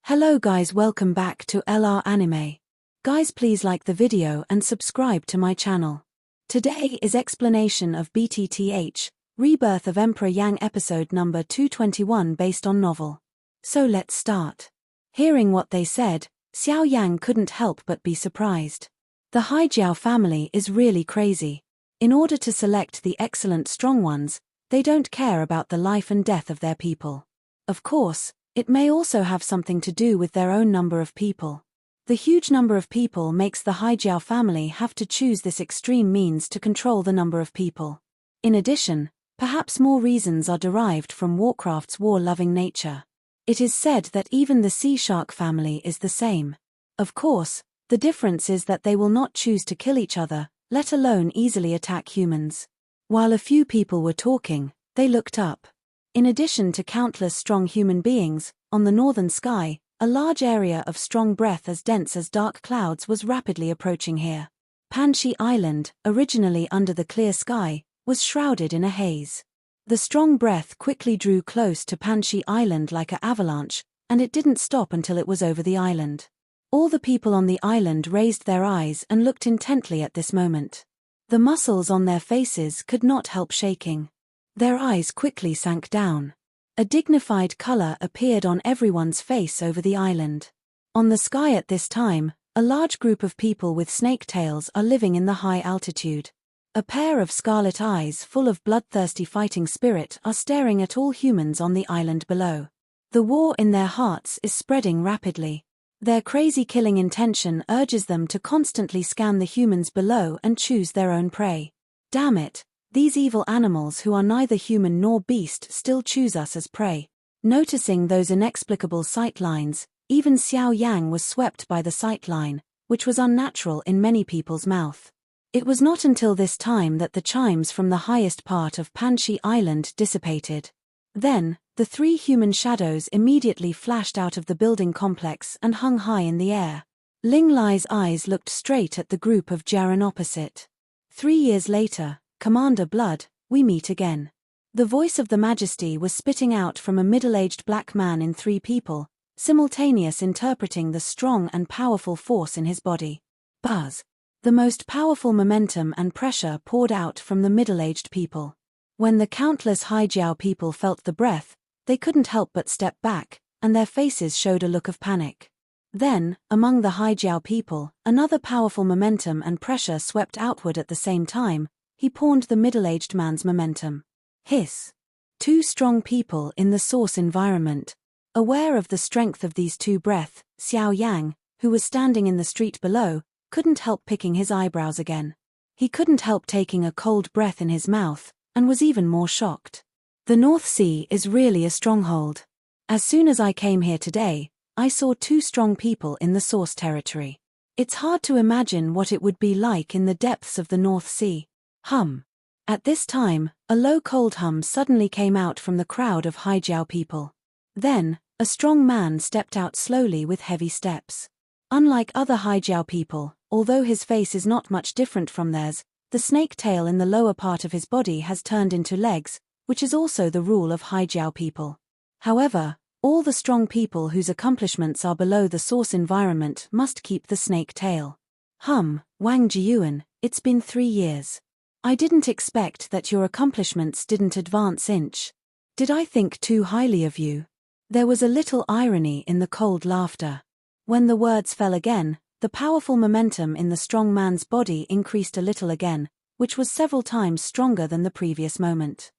Hello guys, welcome back to LR Anime. Guys, please like the video and subscribe to my channel. Today is explanation of BTTH Rebirth of Emperor Yang episode number 221 based on novel. So let's start. Hearing what they said, Xiao Yan couldn't help but be surprised. The Haijiao family is really crazy. In order to select the excellent strong ones, they don't care about the life and death of their people. Of course, it may also have something to do with their own number of people. The huge number of people makes the Haijiao family have to choose this extreme means to control the number of people. In addition, perhaps more reasons are derived from Warcraft's war-loving nature. It is said that even the sea shark family is the same. Of course, the difference is that they will not choose to kill each other, let alone easily attack humans. While a few people were talking, they looked up. In addition to countless strong human beings, on the northern sky, a large area of strong breath as dense as dark clouds was rapidly approaching here. Panshi Island, originally under the clear sky, was shrouded in a haze. The strong breath quickly drew close to Panshi Island like an avalanche, and it didn't stop until it was over the island. All the people on the island raised their eyes and looked intently at this moment. The muscles on their faces could not help shaking. Their eyes quickly sank down. A dignified color appeared on everyone's face over the island. On the sky at this time, a large group of people with snake tails are living in the high altitude. A pair of scarlet eyes full of bloodthirsty fighting spirit are staring at all humans on the island below. The war in their hearts is spreading rapidly. Their crazy killing intention urges them to constantly scan the humans below and choose their own prey. Damn it! These evil animals who are neither human nor beast still choose us as prey. Noticing those inexplicable sightlines, even Xiao Yang was swept by the sightline, which was unnatural in many people's mouth. It was not until this time that the chimes from the highest part of Panshi Island dissipated. Then, the three human shadows immediately flashed out of the building complex and hung high in the air. Ling Lai's eyes looked straight at the group of Jaren opposite. 3 years later, Commander Blood, we meet again. The voice of the Majesty was spitting out from a middle-aged black man in 3 people, simultaneous interpreting the strong and powerful force in his body. Buzz. The most powerful momentum and pressure poured out from the middle-aged people. When the countless Haijiao people felt the breath, they couldn't help but step back, and their faces showed a look of panic. Then, among the Haijiao people, another powerful momentum and pressure swept outward at the same time. He pawned the middle-aged man's momentum. Hiss. 2 strong people in the source environment. Aware of the strength of these 2 breath, Xiao Yang, who was standing in the street below, couldn't help picking his eyebrows again. He couldn't help taking a cold breath in his mouth, and was even more shocked. The North Sea is really a stronghold. As soon as I came here today, I saw 2 strong people in the source territory. It's hard to imagine what it would be like in the depths of the North Sea. Hum. At this time, a low cold hum suddenly came out from the crowd of Haijiao people. Then, a strong man stepped out slowly with heavy steps. Unlike other Haijiao people, although his face is not much different from theirs, the snake tail in the lower part of his body has turned into legs, which is also the rule of Haijiao people. However, all the strong people whose accomplishments are below the source environment must keep the snake tail. Wang Jiyuan, it's been 3 years. I didn't expect that your accomplishments didn't advance inch. Did I think too highly of you? There was a little irony in the cold laughter. When the words fell again, the powerful momentum in the strong man's body increased a little again, which was several times stronger than the previous moment.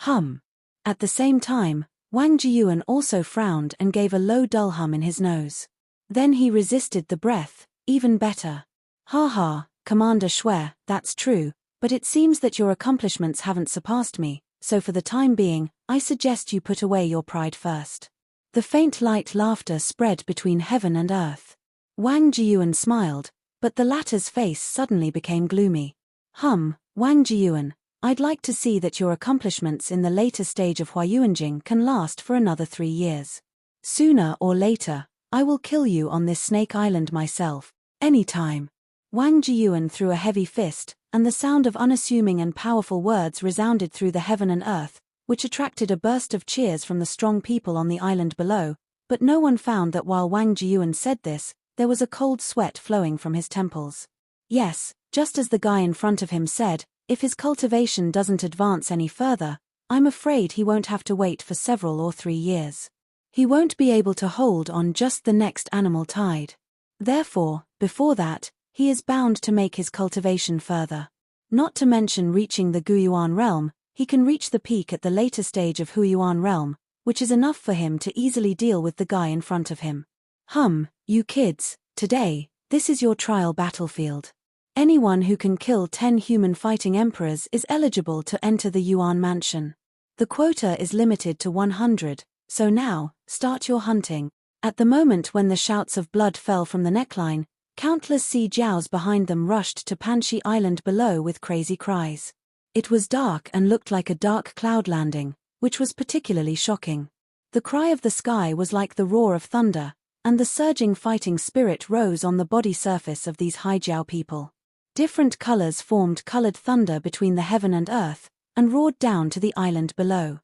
At the same time, Wang Jiyuan also frowned and gave a low dull hum in his nose. Then he resisted the breath, even better. Ha, Commander Shui, that's true. But it seems that your accomplishments haven't surpassed me, so for the time being, I suggest you put away your pride first. The faint light laughter spread between heaven and earth. Wang Jiyuan smiled, but the latter's face suddenly became gloomy. Wang Jiyuan, I'd like to see that your accomplishments in the later stage of Huayuanjing can last for another 3 years. Sooner or later, I will kill you on this Snake Island myself, anytime. Wang Jiyuan threw a heavy fist, and the sound of unassuming and powerful words resounded through the heaven and earth, which attracted a burst of cheers from the strong people on the island below, But no one found that while Wang Jiyuan said this, there was a cold sweat flowing from his temples. Yes, just as the guy in front of him said, if his cultivation doesn't advance any further, I'm afraid he won't have to wait for several or 3 years. He won't be able to hold on just the next animal tide. Therefore, before that, he is bound to make his cultivation further. Not to mention reaching the Guyuan realm, he can reach the peak at the later stage of Huiyuan realm, which is enough for him to easily deal with the guy in front of him. You kids, today, this is your trial battlefield. Anyone who can kill 10 human fighting emperors is eligible to enter the Yuan mansion. The quota is limited to 100, so now, start your hunting. At the moment when the shouts of blood fell from the neckline, countless sea jiaos behind them rushed to Panshi Island below with crazy cries. It was dark and looked like a dark cloud landing, which was particularly shocking. The cry of the sky was like the roar of thunder, and the surging fighting spirit rose on the body surface of these Haijiao people. Different colors formed colored thunder between the heaven and earth, and roared down to the island below.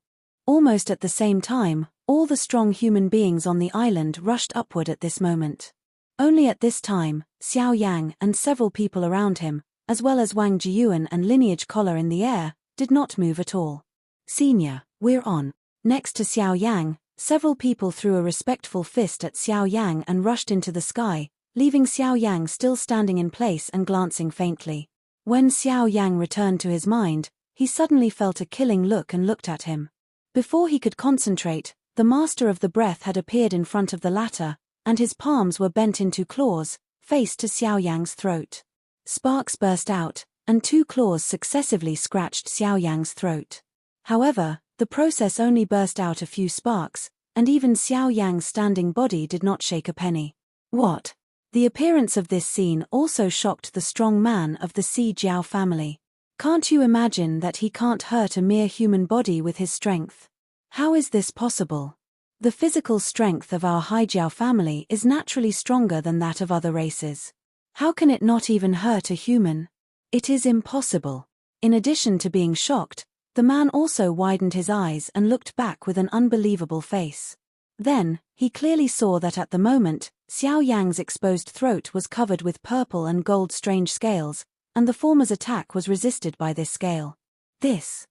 Almost at the same time, all the strong human beings on the island rushed upward at this moment. Only at this time, Xiao Yang and several people around him, as well as Wang Jiyuan and lineage collar in the air, did not move at all. Senior, we're on. Next to Xiao Yang, several people threw a respectful fist at Xiao Yang and rushed into the sky, leaving Xiao Yang still standing in place and glancing faintly. When Xiao Yang returned to his mind, he suddenly felt a killing look and looked at him. Before he could concentrate, the master of the breath had appeared in front of the latter, and his palms were bent into claws, faced to Xiao Yang's throat. Sparks burst out, and 2 claws successively scratched Xiao Yang's throat. However, the process only burst out a few sparks, and even Xiao Yang's standing body did not shake a penny. What? The appearance of this scene also shocked the strong man of the Sea Jiao family. Can't you imagine that he can't hurt a mere human body with his strength? How is this possible? The physical strength of our Haijiao family is naturally stronger than that of other races. How can it not even hurt a human? It is impossible. In addition to being shocked, the man also widened his eyes and looked back with an unbelievable face. Then, he clearly saw that at the moment, Xiao Yang's exposed throat was covered with purple and gold strange scales, and the former's attack was resisted by this scale. This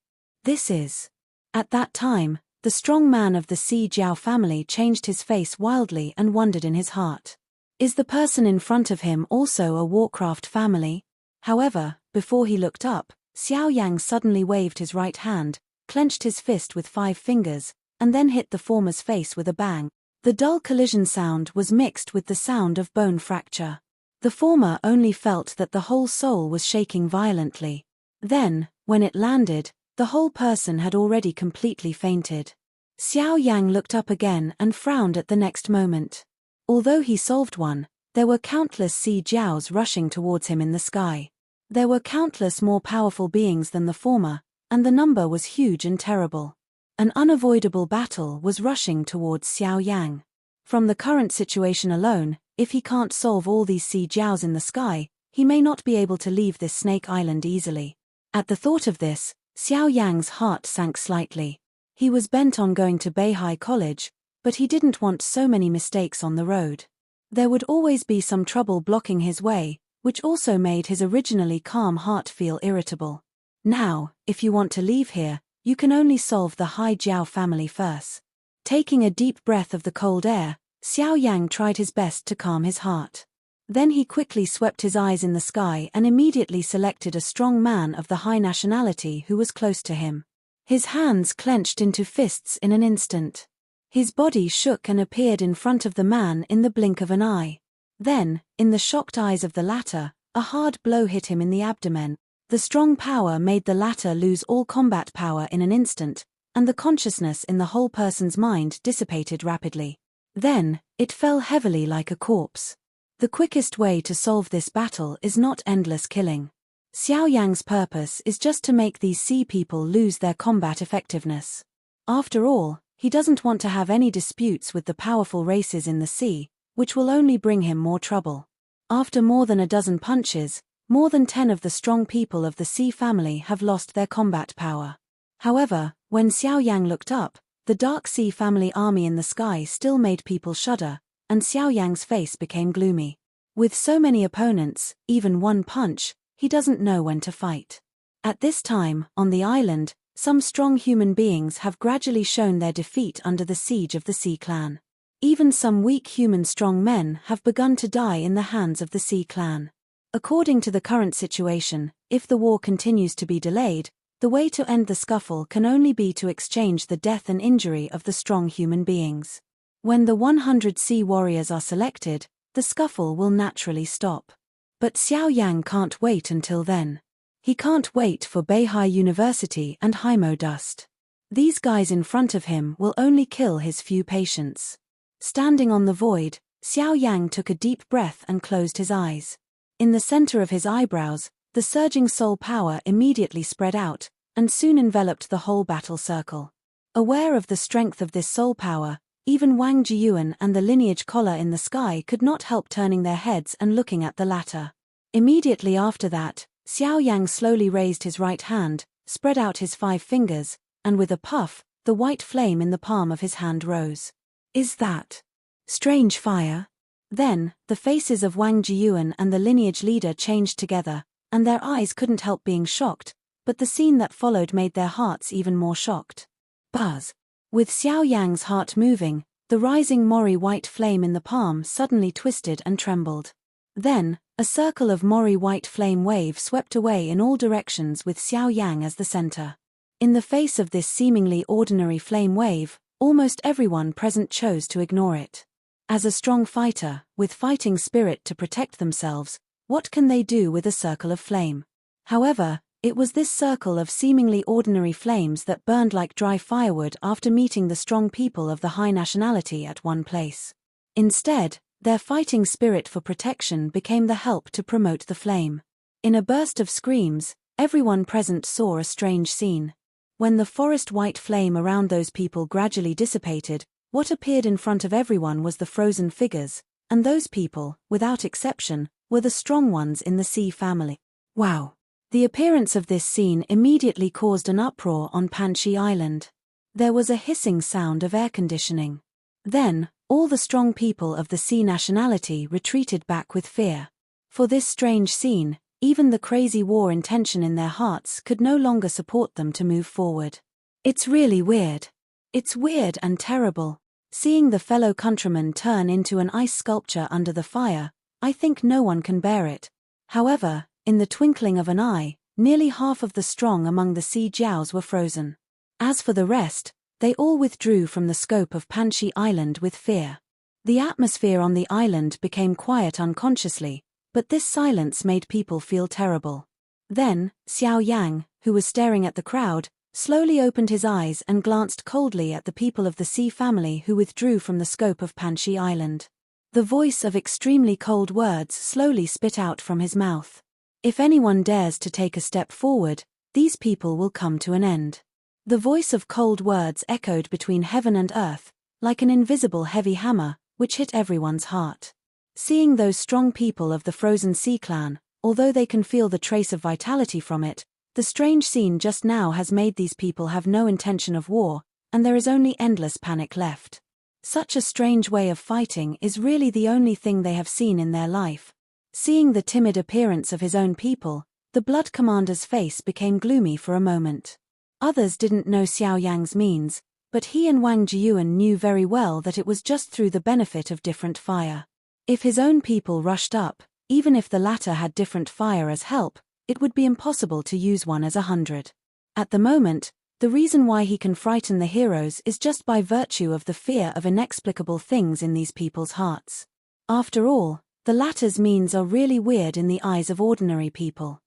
is... At that time, the strong man of the Sea Jiao family changed his face wildly and wondered in his heart. Is the person in front of him also a Warcraft family? However, before he looked up, Xiao Yang suddenly waved his right hand, clenched his fist with 5 fingers, and then hit the former's face with a bang. The dull collision sound was mixed with the sound of bone fracture. The former only felt that the whole soul was shaking violently. Then, when it landed, the whole person had already completely fainted. Xiao Yang looked up again and frowned at the next moment. Although he solved one, there were countless sea jiaos rushing towards him in the sky. There were countless more powerful beings than the former, and the number was huge and terrible. An unavoidable battle was rushing towards Xiao Yang. From the current situation alone, if he can't solve all these sea jiaos in the sky, he may not be able to leave this snake island easily. At the thought of this, Xiao Yang's heart sank slightly. He was bent on going to Beihai College, but he didn't want so many mistakes on the road. There would always be some trouble blocking his way, which also made his originally calm heart feel irritable. Now, if you want to leave here, you can only solve the Haijiao family first. Taking a deep breath of the cold air, Xiao Yang tried his best to calm his heart. Then he quickly swept his eyes in the sky and immediately selected a strong man of the high nationality who was close to him. His hands clenched into fists in an instant. His body shook and appeared in front of the man in the blink of an eye. Then, in the shocked eyes of the latter, a hard blow hit him in the abdomen. The strong power made the latter lose all combat power in an instant, and the consciousness in the whole person's mind dissipated rapidly. Then, it fell heavily like a corpse. The quickest way to solve this battle is not endless killing. Xiao Yang's purpose is just to make these sea people lose their combat effectiveness. After all, he doesn't want to have any disputes with the powerful races in the sea, which will only bring him more trouble. After more than a dozen punches, more than 10 of the strong people of the sea family have lost their combat power. However, when Xiao Yang looked up, The Dark Sea family army in the sky still made people shudder, and Xiao Yang's face became gloomy. With so many opponents, even one punch, he doesn't know when to fight. At this time, on the island, some strong human beings have gradually shown their defeat under the siege of the Sea Clan. Even some weak human strong men have begun to die in the hands of the Sea Clan. According to the current situation, if the war continues to be delayed, the way to end the scuffle can only be to exchange the death and injury of the strong human beings. When the 100 sea warriors are selected, the scuffle will naturally stop. But Xiao Yang can't wait until then. He can't wait for Beihai University and Haimo Dust. These guys in front of him will only kill his few patients. Standing on the void, Xiao Yang took a deep breath and closed his eyes. In the center of his eyebrows, the surging soul power immediately spread out, and soon enveloped the whole battle circle. Aware of the strength of this soul power, even Wang Jiyuan and the lineage collar in the sky could not help turning their heads and looking at the latter. Immediately after that, Xiao Yang slowly raised his right hand, spread out his 5 fingers, and with a puff, the white flame in the palm of his hand rose. Is that strange fire? Then, the faces of Wang Jiyuan and the lineage leader changed together, and their eyes couldn't help being shocked, but the scene that followed made their hearts even more shocked. Buzz! With Xiao Yang's heart moving, the rising Mori white flame in the palm suddenly twisted and trembled. Then, a circle of Mori white flame wave swept away in all directions with Xiao Yang as the center. In the face of this seemingly ordinary flame wave, almost everyone present chose to ignore it. As a strong fighter, with fighting spirit to protect themselves, what can they do with a circle of flame? However, it was this circle of seemingly ordinary flames that burned like dry firewood after meeting the strong people of the high nationality at one place. Instead, their fighting spirit for protection became the help to promote the flame. In a burst of screams, everyone present saw a strange scene. When the forest white flame around those people gradually dissipated, what appeared in front of everyone was the frozen figures, and those people, without exception, were the strong ones in the sea family. Wow! The appearance of this scene immediately caused an uproar on Panchi Island. There was a hissing sound of air conditioning. Then, all the strong people of the sea nationality retreated back with fear. For this strange scene, even the crazy war intention in their hearts could no longer support them to move forward. It's really weird. It's weird and terrible. Seeing the fellow countryman turn into an ice sculpture under the fire, I think no one can bear it. However, in the twinkling of an eye, nearly half of the strong among the sea jiaos were frozen. As for the rest, they all withdrew from the scope of Panchi Island with fear. The atmosphere on the island became quiet unconsciously, but this silence made people feel terrible. Then, Xiao Yang, who was staring at the crowd, slowly opened his eyes and glanced coldly at the people of the sea family who withdrew from the scope of Panchi Island. The voice of extremely cold words slowly spit out from his mouth. If anyone dares to take a step forward, these people will come to an end. The voice of cold words echoed between heaven and earth, like an invisible heavy hammer, which hit everyone's heart. Seeing those strong people of the frozen sea clan, although they can feel the trace of vitality from it, the strange scene just now has made these people have no intention of war, and there is only endless panic left. Such a strange way of fighting is really the only thing they have seen in their life. Seeing the timid appearance of his own people, the Blood Commander's face became gloomy for a moment. Others didn't know Xiao Yang's means, but he and Wang Jiyuan knew very well that it was just through the benefit of different fire. If his own people rushed up, even if the latter had different fire as help, it would be impossible to use one as 100. At the moment, the reason why he can frighten the heroes is just by virtue of the fear of inexplicable things in these people's hearts. After all, the latter's means are really weird in the eyes of ordinary people.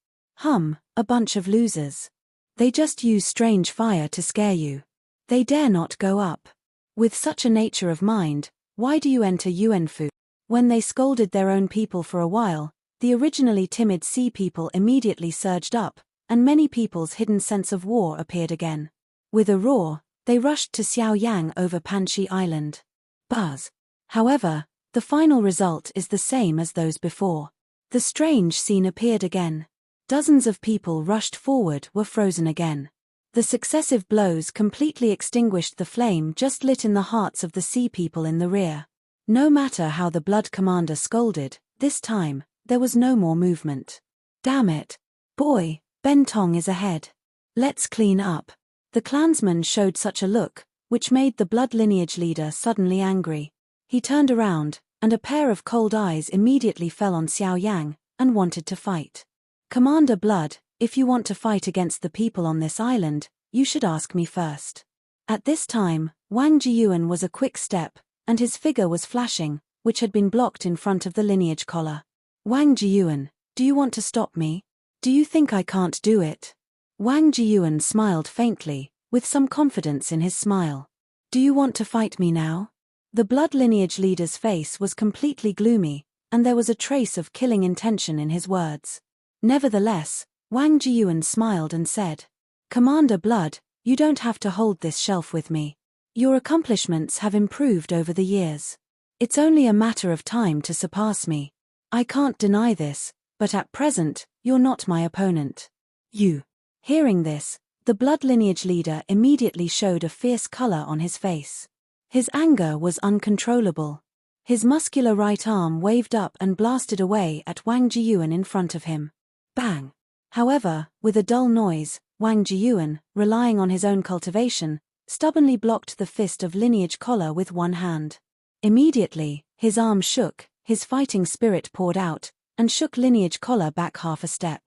A bunch of losers. They just use strange fire to scare you. They dare not go up. With such a nature of mind, why do you enter Yuanfu? When they scolded their own people for a while, the originally timid sea people immediately surged up, and many people's hidden sense of war appeared again. With a roar, they rushed to Xiao Yang over Panchi Island. Buzz. However, the final result is the same as those before. The strange scene appeared again. Dozens of people rushed forward were frozen again. The successive blows completely extinguished the flame just lit in the hearts of the sea people in the rear. No matter how the Blood Commander scolded, this time, there was no more movement. Damn it. Boy, Ben Tong is ahead. Let's clean up. The clansman showed such a look, which made the blood lineage leader suddenly angry. He turned around, and a pair of cold eyes immediately fell on Xiao Yang, and wanted to fight. Commander Blood, if you want to fight against the people on this island, you should ask me first. At this time, Wang Jiyuan was a quick step, and his figure was flashing, which had been blocked in front of the lineage collar. Wang Jiyuan, do you want to stop me? Do you think I can't do it? Wang Jiyuan smiled faintly, with some confidence in his smile. Do you want to fight me now? The blood lineage leader's face was completely gloomy, and there was a trace of killing intention in his words. Nevertheless, Wang Jiyuan smiled and said, Commander Blood, you don't have to hold this shelf with me. Your accomplishments have improved over the years. It's only a matter of time to surpass me. I can't deny this, but at present, you're not my opponent. You. Hearing this, the blood lineage leader immediately showed a fierce color on his face. His anger was uncontrollable. His muscular right arm waved up and blasted away at Wang Jiyuan in front of him. Bang! However, with a dull noise, Wang Jiyuan, relying on his own cultivation, stubbornly blocked the fist of lineage collar with one hand. Immediately, his arm shook, his fighting spirit poured out, and shook lineage collar back half a step.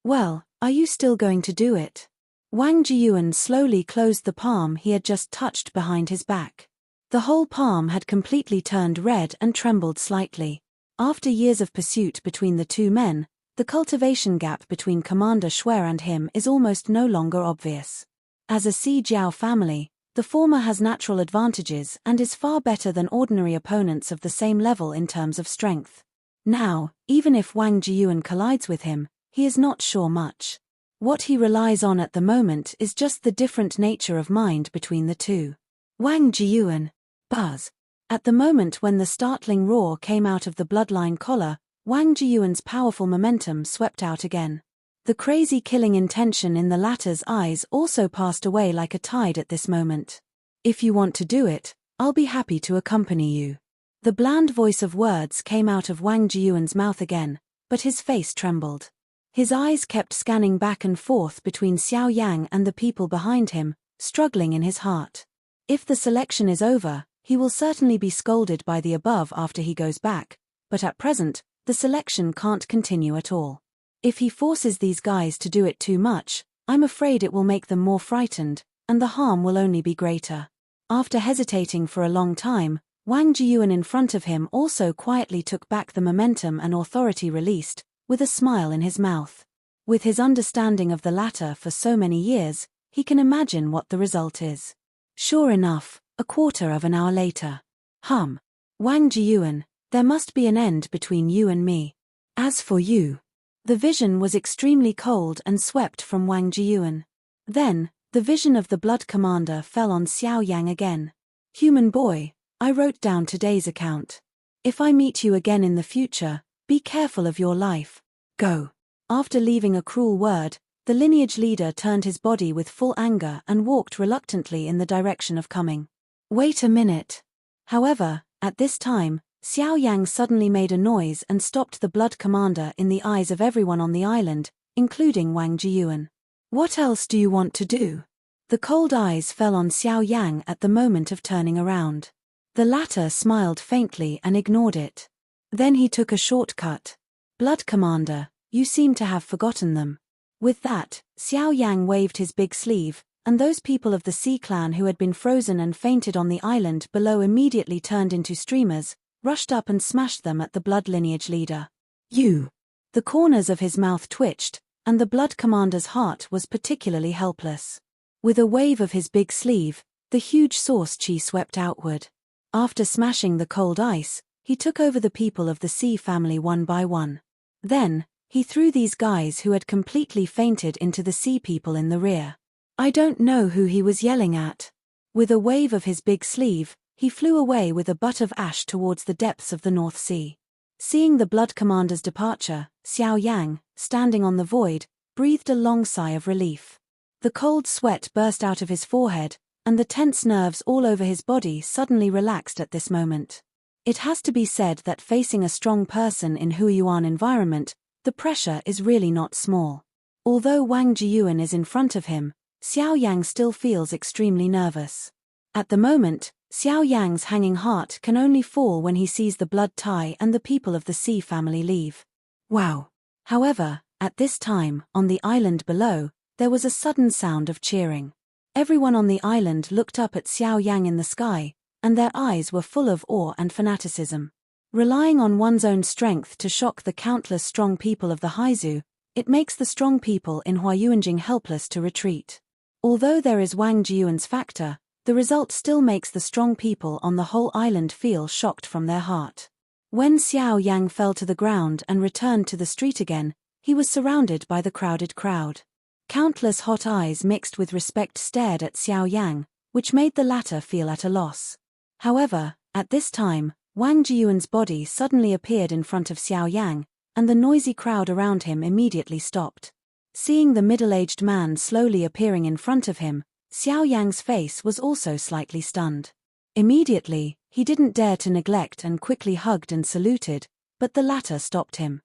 Well, are you still going to do it? Wang Jiyuan slowly closed the palm he had just touched behind his back. The whole palm had completely turned red and trembled slightly. After years of pursuit between the two men, the cultivation gap between Commander Shuer and him is almost no longer obvious. As a Xi Jiao family, the former has natural advantages and is far better than ordinary opponents of the same level in terms of strength. Now, even if Wang Jiyuan collides with him, he is not sure much. What he relies on at the moment is just the different nature of mind between the two. Wang Jiyuan. Buzz. At the moment when the startling roar came out of the bloodline collar, Wang Jiyuan's powerful momentum swept out again. The crazy killing intention in the latter's eyes also passed away like a tide at this moment. If you want to do it, I'll be happy to accompany you. The bland voice of words came out of Wang Jiyuan's mouth again, but his face trembled. His eyes kept scanning back and forth between Xiao Yang and the people behind him, struggling in his heart. If the selection is over, he will certainly be scolded by the above after he goes back, but at present, the selection can't continue at all. If he forces these guys to do it too much, I'm afraid it will make them more frightened, and the harm will only be greater. After hesitating for a long time, Wang Jiyuan in front of him also quietly took back the momentum and authority released, with a smile in his mouth. With his understanding of the latter for so many years, he can imagine what the result is. Sure enough, a quarter of an hour later. Wang Jiyuan, there must be an end between you and me. As for you. The vision was extremely cold and swept from Wang Jiyuan. Then, the vision of the Blood Commander fell on Xiao Yang again. Human boy, I wrote down today's account. If I meet you again in the future, be careful of your life. Go. After leaving a cruel word, the lineage leader turned his body with full anger and walked reluctantly in the direction of coming. Wait a minute. However, at this time, Xiao Yang suddenly made a noise and stopped the Blood Commander in the eyes of everyone on the island, including Wang Jiyuan. What else do you want to do? The cold eyes fell on Xiao Yang at the moment of turning around. The latter smiled faintly and ignored it. Then he took a shortcut. Blood Commander, you seem to have forgotten them. With that, Xiao Yang waved his big sleeve, and those people of the Sea clan who had been frozen and fainted on the island below immediately turned into streamers, rushed up and smashed them at the blood lineage leader. You! The corners of his mouth twitched, and the Blood Commander's heart was particularly helpless. With a wave of his big sleeve, the huge source chi swept outward. After smashing the cold ice, he took over the people of the Sea family one by one. Then, he threw these guys who had completely fainted into the Sea people in the rear. I don't know who he was yelling at. With a wave of his big sleeve, he flew away with a butt of ash towards the depths of the North Sea. Seeing the Blood Commander's departure, Xiao Yang, standing on the void, breathed a long sigh of relief. The cold sweat burst out of his forehead, and the tense nerves all over his body suddenly relaxed at this moment. It has to be said that facing a strong person in Huiyuan environment, the pressure is really not small. Although Wang Jiyuan is in front of him, Xiao Yang still feels extremely nervous. At the moment, Xiao Yang's hanging heart can only fall when he sees the blood tie and the people of the Sea family leave. Wow! However, at this time, on the island below, there was a sudden sound of cheering. Everyone on the island looked up at Xiao Yang in the sky, and their eyes were full of awe and fanaticism. Relying on one's own strength to shock the countless strong people of the Haizu, it makes the strong people in Huayuanjing helpless to retreat. Although there is Wang Jiyuan's factor, the result still makes the strong people on the whole island feel shocked from their heart. When Xiao Yang fell to the ground and returned to the street again, he was surrounded by the crowded crowd. Countless hot eyes mixed with respect stared at Xiao Yang, which made the latter feel at a loss. However, at this time, Wang Jiyuan's body suddenly appeared in front of Xiao Yang, and the noisy crowd around him immediately stopped. Seeing the middle-aged man slowly appearing in front of him, Xiao Yang's face was also slightly stunned. Immediately, he didn't dare to neglect and quickly hugged and saluted, but the latter stopped him.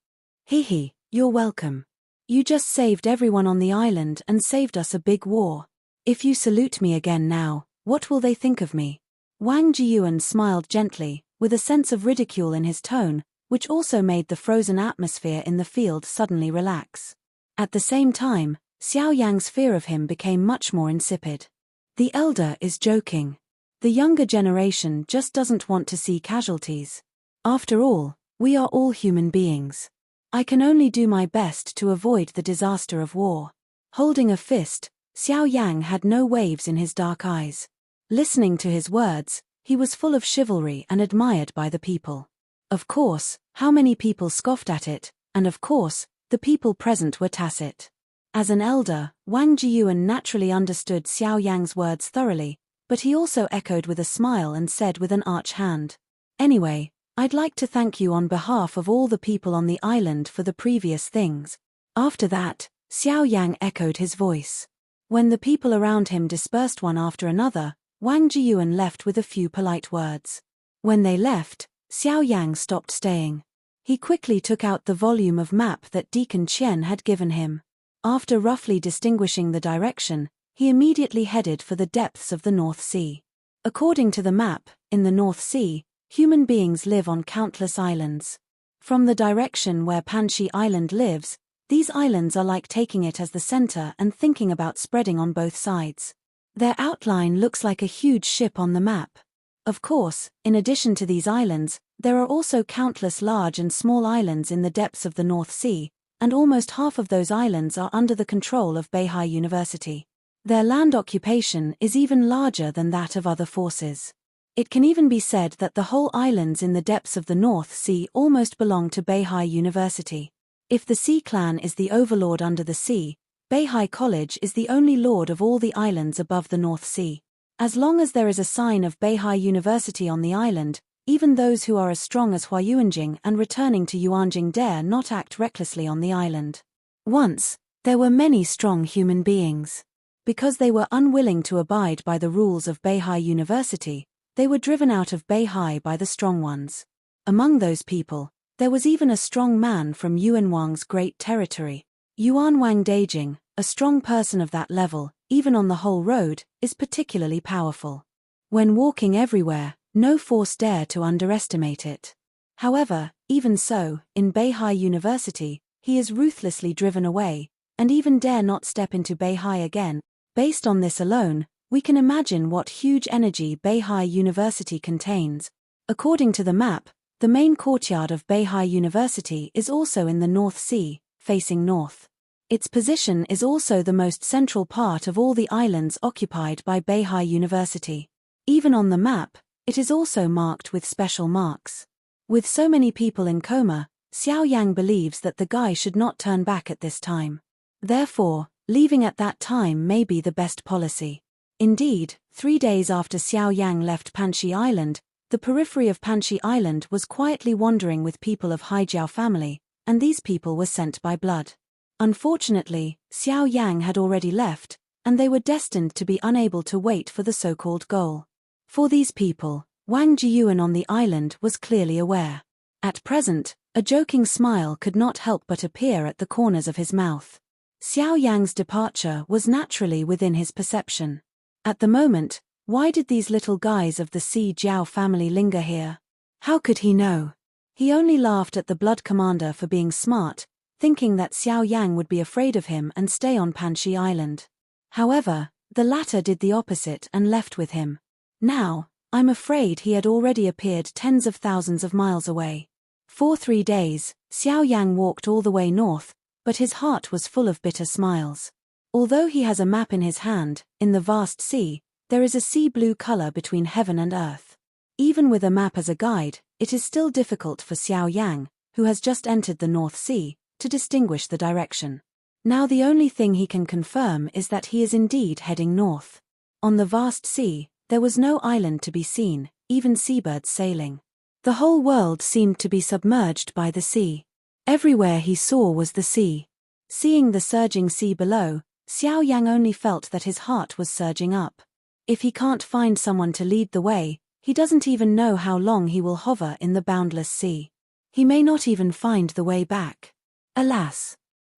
"Hehe, you're welcome. You just saved everyone on the island and saved us a big war. If you salute me again now, what will they think of me?" Wang Jiyuan smiled gently, with a sense of ridicule in his tone, which also made the frozen atmosphere in the field suddenly relax. At the same time, Xiao Yang's fear of him became much more insipid. The elder is joking. The younger generation just doesn't want to see casualties. After all, we are all human beings. I can only do my best to avoid the disaster of war. Holding a fist, Xiao Yang had no waves in his dark eyes. Listening to his words, he was full of chivalry and admired by the people. Of course, how many people scoffed at it, and of course, the people present were tacit. As an elder, Wang Jiyuan naturally understood Xiao Yang's words thoroughly, but he also echoed with a smile and said with an arch hand, "Anyway, I'd like to thank you on behalf of all the people on the island for the previous things." After that, Xiao Yang echoed his voice. When the people around him dispersed one after another, Wang Jiyuan left with a few polite words. When they left, Xiao Yang stopped staying. He quickly took out the volume of map that Deacon Qian had given him. After roughly distinguishing the direction, he immediately headed for the depths of the North Sea. According to the map, in the North Sea, human beings live on countless islands. From the direction where Panshi Island lives, these islands are like taking it as the center and thinking about spreading on both sides. Their outline looks like a huge ship on the map. Of course, in addition to these islands, there are also countless large and small islands in the depths of the North Sea, and almost half of those islands are under the control of Beihai University. Their land occupation is even larger than that of other forces. It can even be said that the whole islands in the depths of the North Sea almost belong to Beihai University. If the Sea Clan is the overlord under the sea, Beihai College is the only lord of all the islands above the North Sea. As long as there is a sign of Beihai University on the island, even those who are as strong as Huayuanjing and returning to Yuanjing dare not act recklessly on the island. Once, there were many strong human beings. Because they were unwilling to abide by the rules of Beihai University, they were driven out of Beihai by the strong ones. Among those people, there was even a strong man from Yuanwang's great territory. Yuanwang Daijing, a strong person of that level, even on the whole road, is particularly powerful. When walking everywhere, no force dare to underestimate it. However, even so, in Beihai University, he is ruthlessly driven away, and even dare not step into Beihai again. Based on this alone, we can imagine what huge energy Beihai University contains. According to the map, the main courtyard of Beihai University is also in the North Sea, facing north. Its position is also the most central part of all the islands occupied by Beihai University. Even on the map, it is also marked with special marks. With so many people in coma, Xiao Yang believes that the guy should not turn back at this time. Therefore, leaving at that time may be the best policy. Indeed, 3 days after Xiao Yang left Panshi Island, the periphery of Panshi Island was quietly wandering with people of Haijiao family, and these people were sent by blood. Unfortunately, Xiao Yang had already left, and they were destined to be unable to wait for the so-called goal. For these people, Wang Jiyuan on the island was clearly aware. At present, a joking smile could not help but appear at the corners of his mouth. Xiao Yang's departure was naturally within his perception. At the moment, why did these little guys of the Si Jiao family linger here? How could he know? He only laughed at the blood commander for being smart, thinking that Xiao Yang would be afraid of him and stay on Panshi Island. However, the latter did the opposite and left with him. Now, I'm afraid he had already appeared tens of thousands of miles away. For 3 days, Xiao Yang walked all the way north, but his heart was full of bitter smiles. Although he has a map in his hand, in the vast sea, there is a sea blue color between heaven and earth. Even with a map as a guide, it is still difficult for Xiao Yang, who has just entered the North Sea, to distinguish the direction. Now the only thing he can confirm is that he is indeed heading north. On the vast sea, there was no island to be seen, even seabirds sailing. The whole world seemed to be submerged by the sea. Everywhere he saw was the sea. Seeing the surging sea below, Xiao Yang only felt that his heart was surging up. If he can't find someone to lead the way, he doesn't even know how long he will hover in the boundless sea. He may not even find the way back. Alas!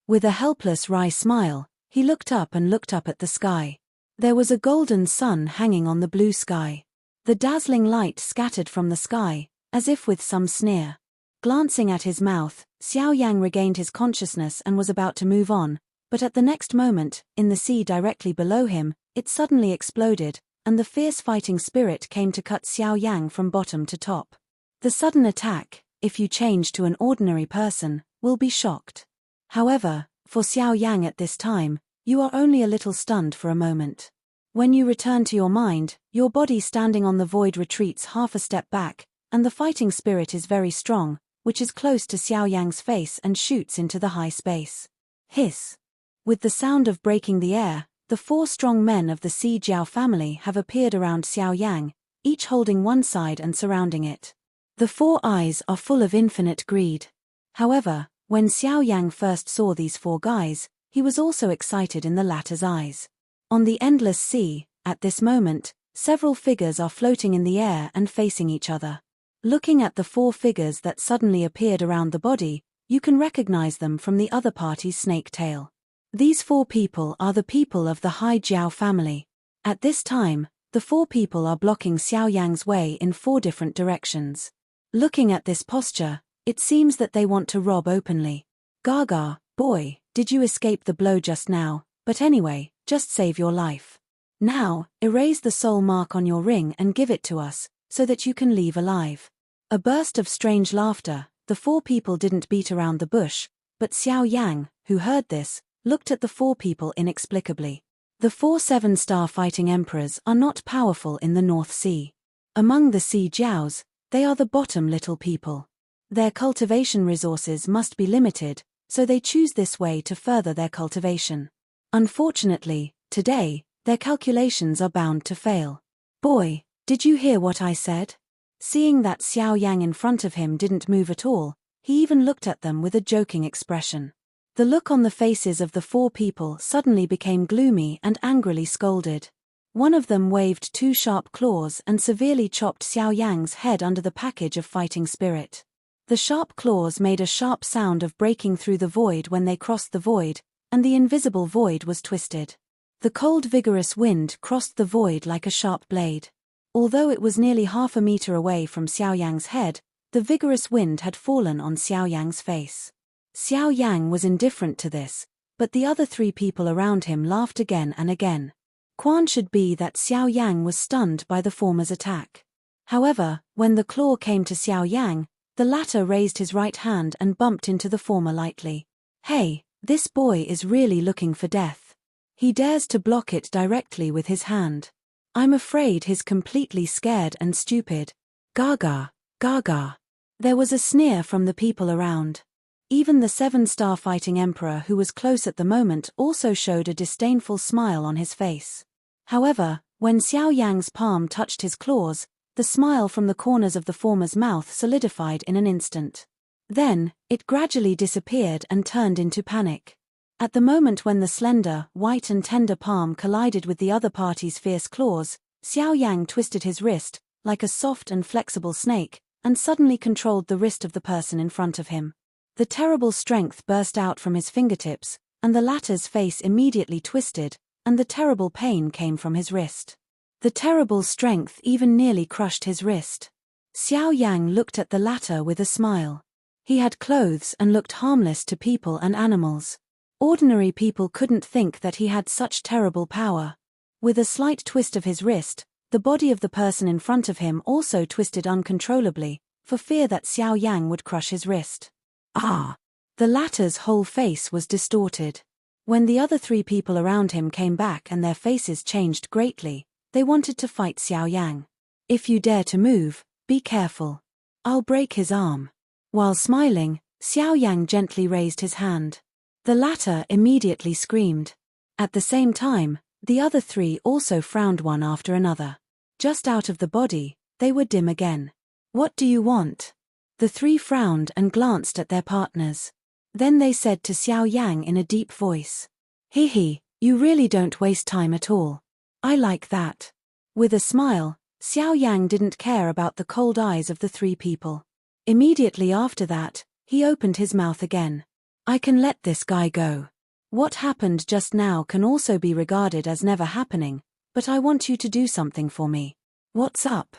With a helpless wry smile, he looked up at the sky. There was a golden sun hanging on the blue sky. The dazzling light scattered from the sky, as if with some sneer. Glancing at his mouth, Xiao Yang regained his consciousness and was about to move on, but at the next moment, in the sea directly below him, it suddenly exploded, and the fierce fighting spirit came to cut Xiao Yang from bottom to top. The sudden attack, if you change to an ordinary person, will be shocked. However, for Xiao Yang at this time, you are only a little stunned for a moment. When you return to your mind, your body standing on the void retreats half a step back, and the fighting spirit is very strong, which is close to Xiao Yang's face and shoots into the high space. Hiss! With the sound of breaking the air, the 4 strong men of the Si Jiao family have appeared around Xiao Yang, each holding one side and surrounding it. The 4 eyes are full of infinite greed. However, when Xiao Yang first saw these 4 guys, he was also excited in the latter's eyes. On the endless sea, at this moment, several figures are floating in the air and facing each other. Looking at the 4 figures that suddenly appeared around the body, you can recognize them from the other party's snake tail. These 4 people are the people of the Hai Jiao family. At this time, the 4 people are blocking Xiao Yang's way in 4 different directions. Looking at this posture, it seems that they want to rob openly. Gaga, boy, did you escape the blow just now, but anyway, just save your life. Now, erase the soul mark on your ring and give it to us, so that you can leave alive. A burst of strange laughter. The 4 people didn't beat around the bush, but Xiao Yang, who heard this, looked at the 4 people inexplicably. The 4 7-star fighting emperors are not powerful in the North Sea. Among the Si Jiaos, they are the bottom little people. Their cultivation resources must be limited, so they choose this way to further their cultivation. Unfortunately, today, their calculations are bound to fail. Boy, did you hear what I said? Seeing that Xiao Yang in front of him didn't move at all, he even looked at them with a joking expression. The look on the faces of the 4 people suddenly became gloomy and angrily scolded. One of them waved 2 sharp claws and severely chopped Xiao Yang's head under the package of fighting spirit. The sharp claws made a sharp sound of breaking through the void when they crossed the void, and the invisible void was twisted. The cold vigorous wind crossed the void like a sharp blade. Although it was nearly half a meter away from Xiao Yang's head, the vigorous wind had fallen on Xiao Yang's face. Xiao Yang was indifferent to this, but the other 3 people around him laughed again and again. Quan should be that Xiao Yang was stunned by the former's attack. However, when the claw came to Xiao Yang, the latter raised his right hand and bumped into the former lightly. Hey, this boy is really looking for death. He dares to block it directly with his hand. I'm afraid he's completely scared and stupid. Gaga, gaga. There was a sneer from the people around. Even the 7-star fighting emperor who was close at the moment also showed a disdainful smile on his face. However, when Xiao Yang's palm touched his claws, the smile from the corners of the former's mouth solidified in an instant. Then, it gradually disappeared and turned into panic. At the moment when the slender, white and tender palm collided with the other party's fierce claws, Xiao Yang twisted his wrist, like a soft and flexible snake, and suddenly controlled the wrist of the person in front of him. The terrible strength burst out from his fingertips, and the latter's face immediately twisted, and the terrible pain came from his wrist. The terrible strength even nearly crushed his wrist. Xiao Yang looked at the latter with a smile. He had clothes and looked harmless to people and animals. Ordinary people couldn't think that he had such terrible power. With a slight twist of his wrist, the body of the person in front of him also twisted uncontrollably, for fear that Xiao Yang would crush his wrist. Ah! The latter's whole face was distorted. When the other 3 people around him came back and their faces changed greatly, they wanted to fight Xiao Yang. If you dare to move, be careful. I'll break his arm. While smiling, Xiao Yang gently raised his hand. The latter immediately screamed. At the same time, the other 3 also frowned one after another. Just out of the body, they were dim again. What do you want? The 3 frowned and glanced at their partners. Then they said to Xiao Yang in a deep voice. He, you really don't waste time at all. I like that. With a smile, Xiao Yang didn't care about the cold eyes of the 3 people. Immediately after that, he opened his mouth again. I can let this guy go. What happened just now can also be regarded as never happening, but I want you to do something for me. What's up?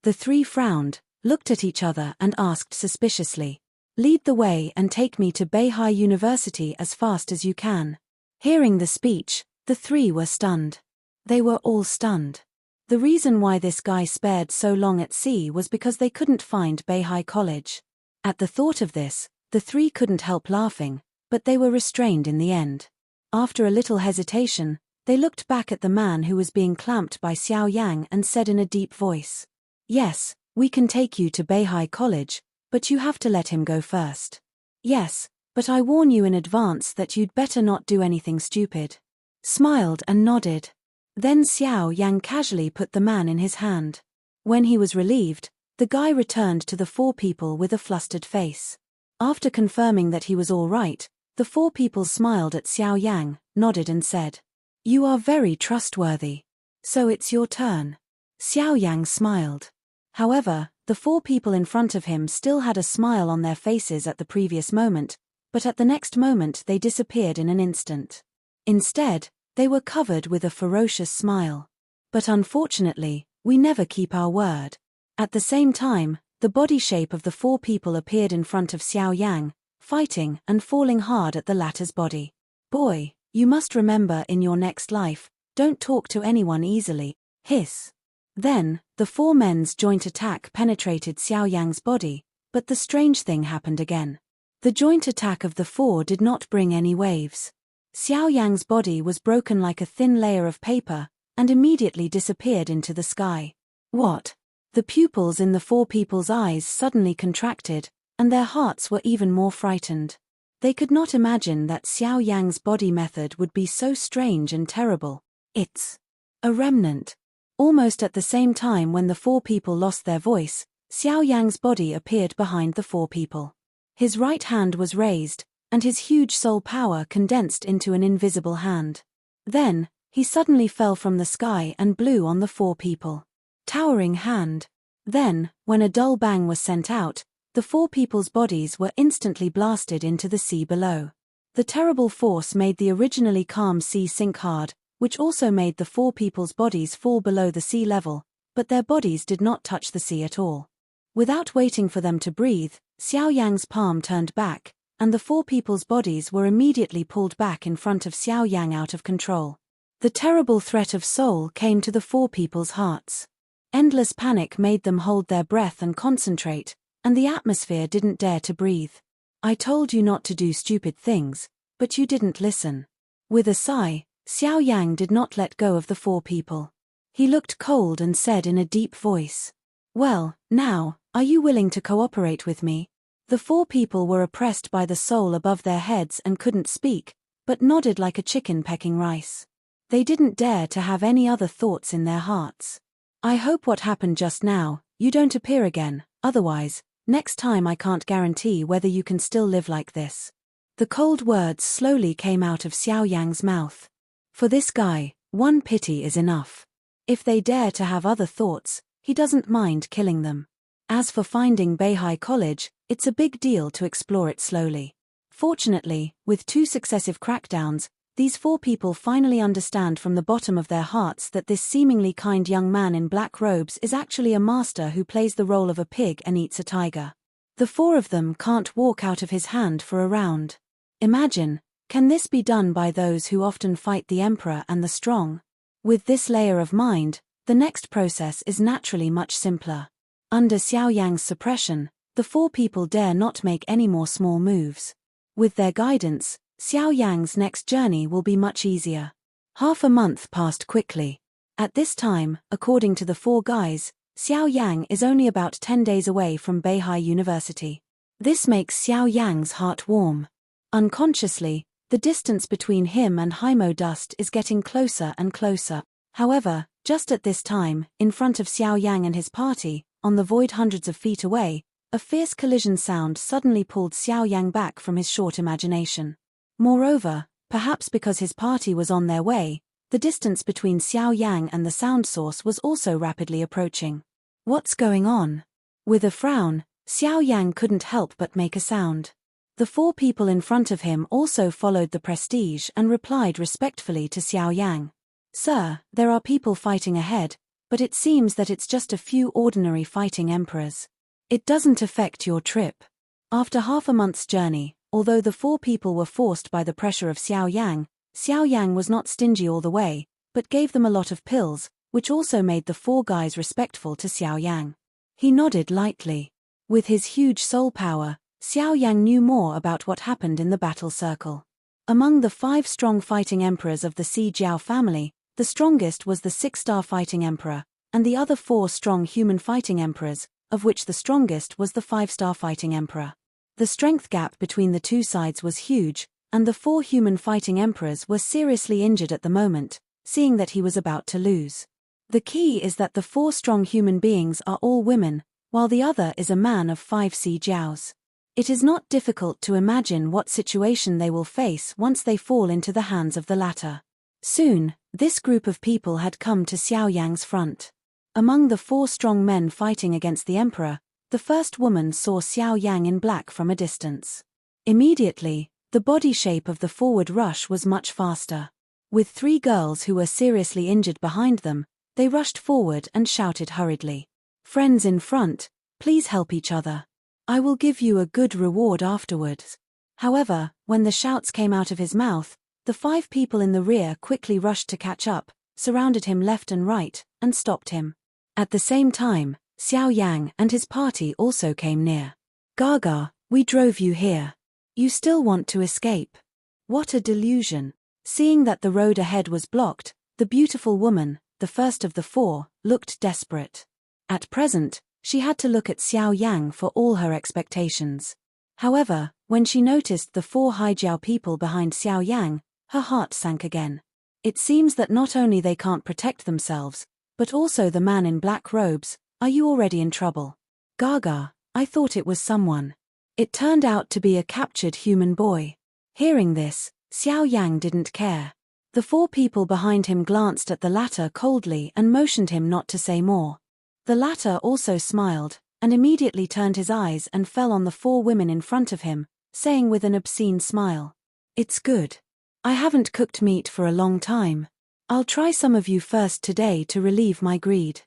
The 3 frowned, looked at each other and asked suspiciously. Lead the way and take me to Beihai University as fast as you can. Hearing the speech, the 3 were stunned. They were all stunned. The reason why this guy spared so long at sea was because they couldn't find Beihai College. At the thought of this, the 3 couldn't help laughing, but they were restrained in the end. After a little hesitation, they looked back at the man who was being clamped by Xiao Yang and said in a deep voice. Yes, we can take you to Beihai College, but you have to let him go first. Yes, but I warn you in advance that you'd better not do anything stupid. Smiled and nodded. Then Xiao Yang casually put the man in his hand. When he was relieved, the guy returned to the 4 people with a flustered face. After confirming that he was all right, the 4 people smiled at Xiao Yang, nodded and said, You are very trustworthy. So it's your turn. Xiao Yang smiled. However, the 4 people in front of him still had a smile on their faces at the previous moment, but at the next moment they disappeared in an instant. Instead, they were covered with a ferocious smile. But unfortunately, we never keep our word. At the same time, the body shape of the 4 people appeared in front of Xiao Yang, fighting and falling hard at the latter's body. Boy, you must remember in your next life, don't talk to anyone easily. Hiss. Then, the 4 men's joint attack penetrated Xiao Yang's body, but the strange thing happened again. The joint attack of the 4 did not bring any waves. Xiao Yang's body was broken like a thin layer of paper, and immediately disappeared into the sky. What? The pupils in the 4 people's eyes suddenly contracted, and their hearts were even more frightened. They could not imagine that Xiao Yang's body method would be so strange and terrible. It's a remnant. Almost at the same time when the 4 people lost their voice, Xiao Yang's body appeared behind the 4 people. His right hand was raised, and his huge soul power condensed into an invisible hand. Then, he suddenly fell from the sky and blew on the 4 people. Towering hand. Then, when a dull bang was sent out, the 4 people's bodies were instantly blasted into the sea below. The terrible force made the originally calm sea sink hard, which also made the 4 people's bodies fall below the sea level, but their bodies did not touch the sea at all. Without waiting for them to breathe, Xiao Yang's palm turned back, and the 4 people's bodies were immediately pulled back in front of Xiao Yang out of control. The terrible threat of soul came to the 4 people's hearts. Endless panic made them hold their breath and concentrate, and the atmosphere didn't dare to breathe. I told you not to do stupid things, but you didn't listen. With a sigh, Xiao Yang did not let go of the 4 people. He looked cold and said in a deep voice, Well, now, are you willing to cooperate with me? The 4 people were oppressed by the soul above their heads and couldn't speak, but nodded like a chicken pecking rice. They didn't dare to have any other thoughts in their hearts. I hope what happened just now, you don't appear again, otherwise, next time I can't guarantee whether you can still live like this. The cold words slowly came out of Xiao Yang's mouth. For this guy, one pity is enough. If they dare to have other thoughts, he doesn't mind killing them. As for finding Beihai College, it's a big deal to explore it slowly. Fortunately, with 2 successive crackdowns, these 4 people finally understand from the bottom of their hearts that this seemingly kind young man in black robes is actually a master who plays the role of a pig and eats a tiger. The 4 of them can't walk out of his hand for a round. Imagine, can this be done by those who often fight the emperor and the strong? With this layer of mind, the next process is naturally much simpler. Under Xiao Yang's suppression, the 4 people dare not make any more small moves. With their guidance, Xiao Yang's next journey will be much easier. Half a month passed quickly. At this time, according to the 4 guys, Xiao Yang is only about 10 days away from Beihai University. This makes Xiao Yang's heart warm. Unconsciously, the distance between him and Haimo Dust is getting closer and closer. However, just at this time, in front of Xiao Yang and his party, on the void hundreds of feet away, a fierce collision sound suddenly pulled Xiao Yang back from his short imagination. Moreover, perhaps because his party was on their way, the distance between Xiao Yang and the sound source was also rapidly approaching. What's going on? With a frown, Xiao Yang couldn't help but make a sound. The 4 people in front of him also followed the prestige and replied respectfully to Xiao Yang. Sir, there are people fighting ahead, but it seems that it's just a few ordinary fighting emperors. It doesn't affect your trip. After half a month's journey, although the 4 people were forced by the pressure of Xiao Yang was not stingy all the way, but gave them a lot of pills, which also made the 4 guys respectful to Xiao Yang. He nodded lightly. With his huge soul power, Xiao Yang knew more about what happened in the battle circle. Among the 5 strong fighting emperors of the Si Jiao family, the strongest was the 6-star fighting emperor, and the other 4 strong human fighting emperors, of which the strongest was the 5-star fighting emperor. The strength gap between the 2 sides was huge, and the 4 human fighting emperors were seriously injured at the moment, seeing that he was about to lose. The key is that the 4 strong human beings are all women, while the other is a man of 5 Si Jiaos. It is not difficult to imagine what situation they will face once they fall into the hands of the latter. Soon, this group of people had come to Xiao Yang's front. Among the 4 strong men fighting against the emperor, the first woman saw Xiao Yang in black from a distance. Immediately, the body shape of the forward rush was much faster. With 3 girls who were seriously injured behind them, they rushed forward and shouted hurriedly. Friends in front, please help each other. I will give you a good reward afterwards. However, when the shouts came out of his mouth, the 5 people in the rear quickly rushed to catch up, surrounded him left and right, and stopped him. At the same time, Xiao Yang and his party also came near. Gaga, we drove you here. You still want to escape? What a delusion. Seeing that the road ahead was blocked, the beautiful woman, the first of the 4, looked desperate. At present, she had to look at Xiao Yang for all her expectations. However, when she noticed the 4 Haijiao people behind Xiao Yang, her heart sank again. It seems that not only they can't protect themselves, but also the man in black robes. Are you already in trouble? Gaga, I thought it was someone. It turned out to be a captured human boy. Hearing this, Xiao Yang didn't care. The 4 people behind him glanced at the latter coldly and motioned him not to say more. The latter also smiled, and immediately turned his eyes and fell on the 4 women in front of him, saying with an obscene smile, "It's good. I haven't cooked meat for a long time. I'll try some of you first today to relieve my greed."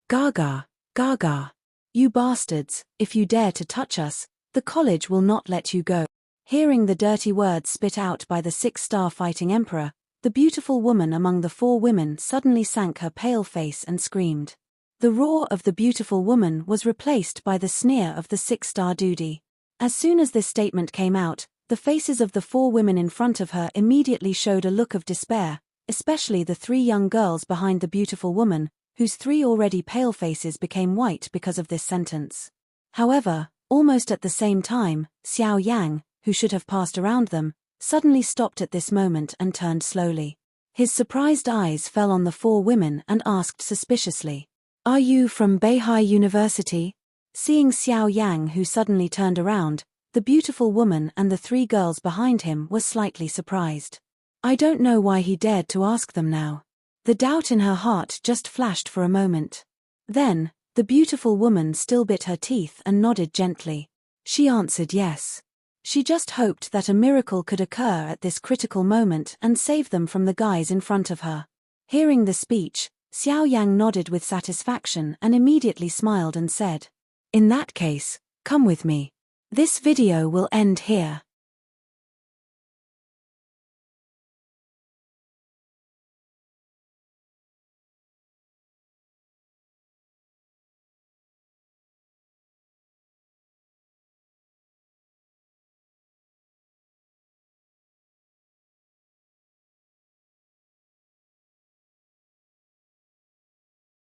Gaga, Gaga. You bastards, if you dare to touch us, the college will not let you go. Hearing the dirty words spit out by the 6-star fighting emperor, the beautiful woman among the 4 women suddenly sank her pale face and screamed. The roar of the beautiful woman was replaced by the sneer of the 6-star dude. As soon as this statement came out, the faces of the 4 women in front of her immediately showed a look of despair, especially the 3 young girls behind the beautiful woman, whose 3 already pale faces became white because of this sentence. However, almost at the same time, Xiao Yang, who should have passed around them, suddenly stopped at this moment and turned slowly. His surprised eyes fell on the 4 women and asked suspiciously, "Are you from Beihai University?" Seeing Xiao Yang who suddenly turned around, The beautiful woman and the 3 girls behind him were slightly surprised. I don't know why he dared to ask them now. The doubt in her heart just flashed for a moment. Then, the beautiful woman still bit her teeth and nodded gently. She answered yes. She just hoped that a miracle could occur at this critical moment and save them from the guys in front of her. Hearing the speech, Xiao Yan nodded with satisfaction and immediately smiled and said, "In that case, come with me. This video will end here."